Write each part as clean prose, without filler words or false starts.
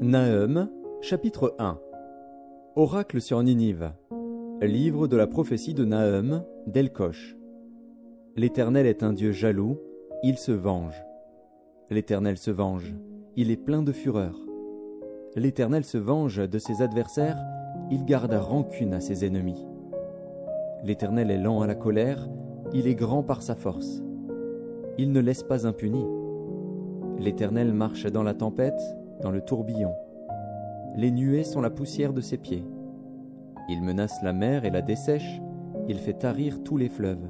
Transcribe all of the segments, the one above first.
Nahum, chapitre 1. Oracle sur Ninive. Livre de la prophétie de Nahum, d'Elkosh. L'Éternel est un Dieu jaloux, il se venge. L'Éternel se venge, il est plein de fureur. L'Éternel se venge de ses adversaires, il garde rancune à ses ennemis. L'Éternel est lent à la colère, il est grand par sa force. Il ne laisse pas impuni. L'Éternel marche dans la tempête, dans le tourbillon. Les nuées sont la poussière de ses pieds. Il menace la mer et la dessèche, il fait tarir tous les fleuves.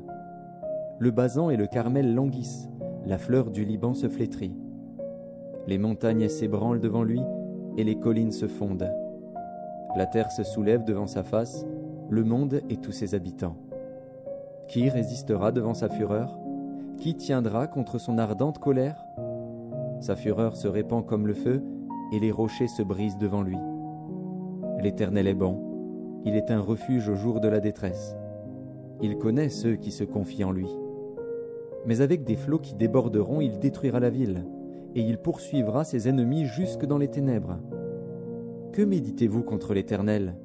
Le Basan et le Carmel languissent, la fleur du Liban se flétrit. Les montagnes s'ébranlent devant lui, et les collines se fondent. La terre se soulève devant sa face, le monde et tous ses habitants. Qui résistera devant sa fureur? Qui tiendra contre son ardente colère? Sa fureur se répand comme le feu, et les rochers se brisent devant lui. L'Éternel est bon, il est un refuge au jour de la détresse. Il connaît ceux qui se confient en lui. Mais avec des flots qui déborderont, il détruira la ville, et il poursuivra ses ennemis jusque dans les ténèbres. Que méditez-vous contre l'Éternel?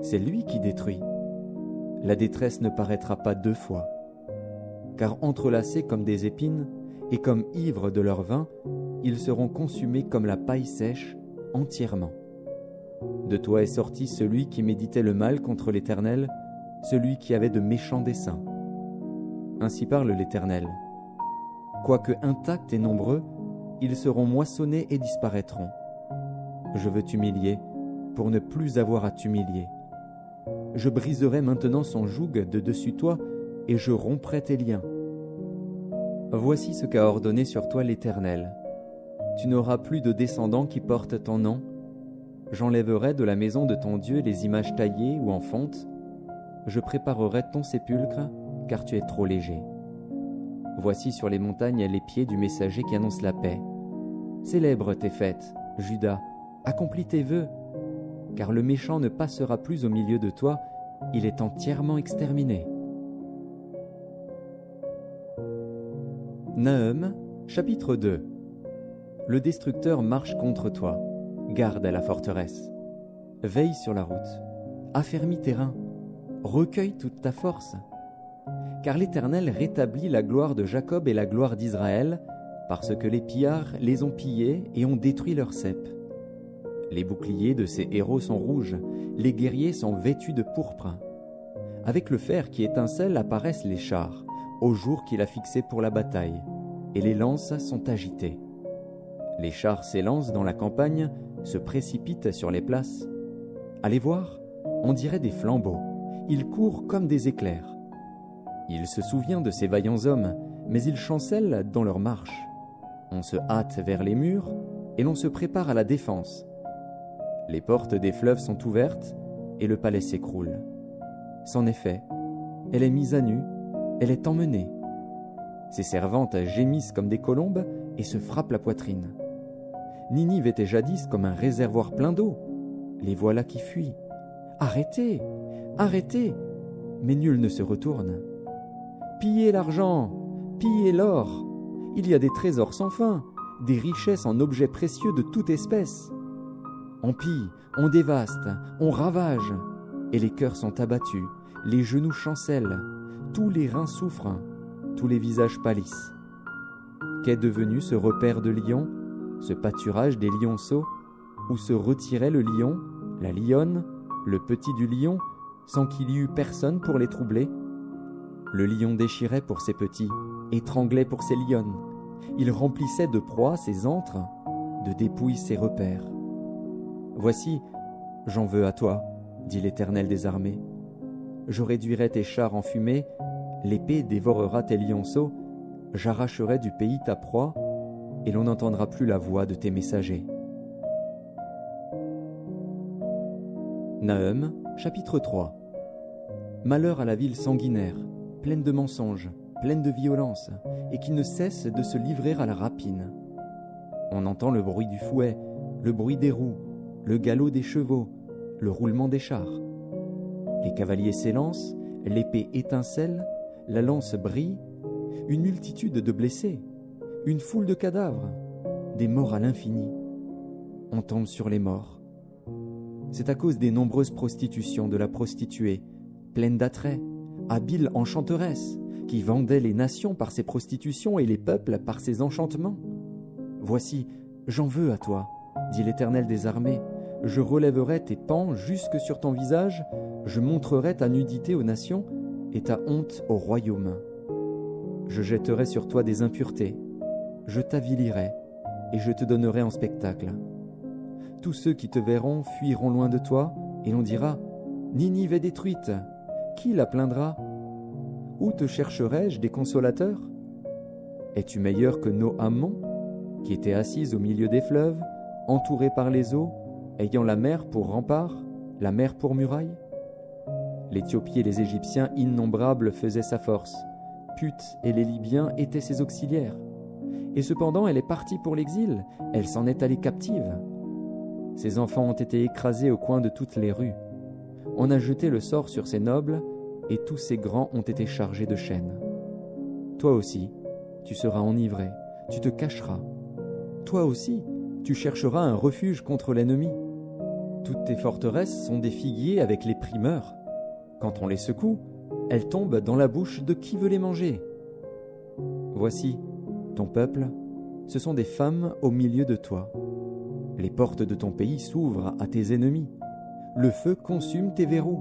C'est lui qui détruit. La détresse ne paraîtra pas deux fois. Car entrelacés comme des épines, et comme ivres de leur vin, ils seront consumés comme la paille sèche, entièrement. De toi est sorti celui qui méditait le mal contre l'Éternel, celui qui avait de méchants desseins. Ainsi parle l'Éternel. Quoique intacts et nombreux, ils seront moissonnés et disparaîtront. Je veux t'humilier, pour ne plus avoir à t'humilier. Je briserai maintenant son joug de dessus toi, et je romprai tes liens. Voici ce qu'a ordonné sur toi l'Éternel. Tu n'auras plus de descendants qui portent ton nom. J'enlèverai de la maison de ton Dieu les images taillées ou en fonte. Je préparerai ton sépulcre, car tu es trop léger. Voici sur les montagnes les pieds du messager qui annonce la paix. Célèbre tes fêtes, Juda, accomplis tes vœux, car le méchant ne passera plus au milieu de toi, il est entièrement exterminé. Nahum, chapitre 2. Le destructeur marche contre toi. Garde à la forteresse. Veille sur la route. Affermis tes reins. Recueille toute ta force. Car l'Éternel rétablit la gloire de Jacob et la gloire d'Israël, parce que les pillards les ont pillés et ont détruit leurs ceps. Les boucliers de ces héros sont rouges, les guerriers sont vêtus de pourpre. Avec le fer qui étincelle apparaissent les chars, au jour qu'il a fixé pour la bataille, et les lances sont agitées. Les chars s'élancent dans la campagne, se précipitent sur les places. Allez voir, on dirait des flambeaux, ils courent comme des éclairs. Il se souvient de ces vaillants hommes, mais ils chancellent dans leur marche. On se hâte vers les murs, et l'on se prépare à la défense. Les portes des fleuves sont ouvertes, et le palais s'écroule. C'en est fait, elle est mise à nu, elle est emmenée. Ses servantes gémissent comme des colombes et se frappent la poitrine. Ninive était jadis comme un réservoir plein d'eau. Les voilà qui fuient. Arrêtez, arrêtez, mais nul ne se retourne. Pillez l'argent, pillez l'or. Il y a des trésors sans fin, des richesses en objets précieux de toute espèce. On pille, on dévaste, on ravage, et les cœurs sont abattus, les genoux chancellent, tous les reins souffrent, tous les visages pâlissent. Qu'est devenu ce repère de lions, ce pâturage des lionceaux, où se retirait le lion, la lionne, le petit du lion, sans qu'il y eût personne pour les troubler? Le lion déchirait pour ses petits, étranglait pour ses lionnes. Il remplissait de proies ses antres, de dépouilles ses repères. Voici, j'en veux à toi, dit l'Éternel des armées. Je réduirai tes chars en fumée, l'épée dévorera tes lionceaux, j'arracherai du pays ta proie, et l'on n'entendra plus la voix de tes messagers. Nahum, chapitre 3. Malheur à la ville sanguinaire, pleine de mensonges, pleine de violence, et qui ne cesse de se livrer à la rapine. On entend le bruit du fouet, le bruit des roues, le galop des chevaux, le roulement des chars. Les cavaliers s'élancent, l'épée étincelle, la lance brille, une multitude de blessés, une foule de cadavres, des morts à l'infini. on tombe sur les morts. C'est à cause des nombreuses prostitutions de la prostituée, pleine d'attraits, habile enchanteresse, qui vendait les nations par ses prostitutions et les peuples par ses enchantements. Voici, j'en veux à toi, dit l'Éternel des armées. Je relèverai tes pans jusque sur ton visage, je montrerai ta nudité aux nations et ta honte au royaume. Je jetterai sur toi des impuretés, je t'avilirai et je te donnerai en spectacle. Tous ceux qui te verront fuiront loin de toi, et l'on dira « Ninive est détruite, qui la plaindra ? Où te chercherai-je des consolateurs ? Es-tu meilleur que Noamon, qui était assise au milieu des fleuves, entourée par les eaux, ayant la mer pour rempart, la mer pour muraille ? L'Éthiopie et les Égyptiens innombrables faisaient sa force, Put et les Libyens étaient ses auxiliaires. Et cependant elle est partie pour l'exil, elle s'en est allée captive. Ses enfants ont été écrasés au coin de toutes les rues. On a jeté le sort sur ses nobles, et tous ses grands ont été chargés de chaînes. Toi aussi, tu seras enivré, tu te cacheras. Toi aussi, tu chercheras un refuge contre l'ennemi. Toutes tes forteresses sont des figuiers avec les primeurs. Quand on les secoue, elles tombent dans la bouche de qui veut les manger. Voici, ton peuple, ce sont des femmes au milieu de toi. Les portes de ton pays s'ouvrent à tes ennemis. Le feu consume tes verrous.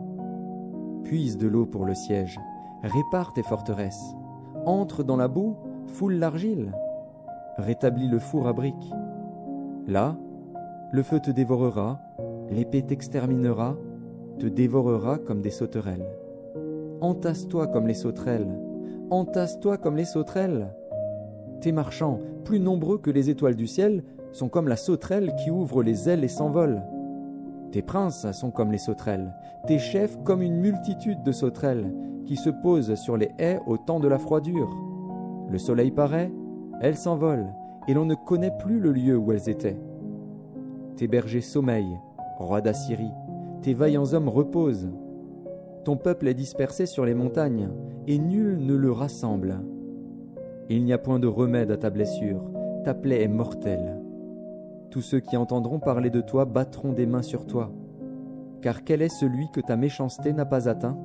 Puise de l'eau pour le siège, répare tes forteresses. Entre dans la boue, foule l'argile. Rétablis le four à briques. Là, le feu te dévorera, l'épée t'exterminera, te dévorera comme des sauterelles. Entasse-toi comme les sauterelles, entasse-toi comme les sauterelles. Tes marchands, plus nombreux que les étoiles du ciel, sont comme la sauterelle qui ouvre les ailes et s'envole. Tes princes sont comme les sauterelles, tes chefs comme une multitude de sauterelles qui se posent sur les haies au temps de la froidure. Le soleil paraît, elles s'envolent, et l'on ne connaît plus le lieu où elles étaient. Tes bergers sommeillent, roi d'Assyrie, tes vaillants hommes reposent. Ton peuple est dispersé sur les montagnes, et nul ne le rassemble. Il n'y a point de remède à ta blessure, ta plaie est mortelle. Tous ceux qui entendront parler de toi battront des mains sur toi. Car quel est celui que ta méchanceté n'a pas atteint ?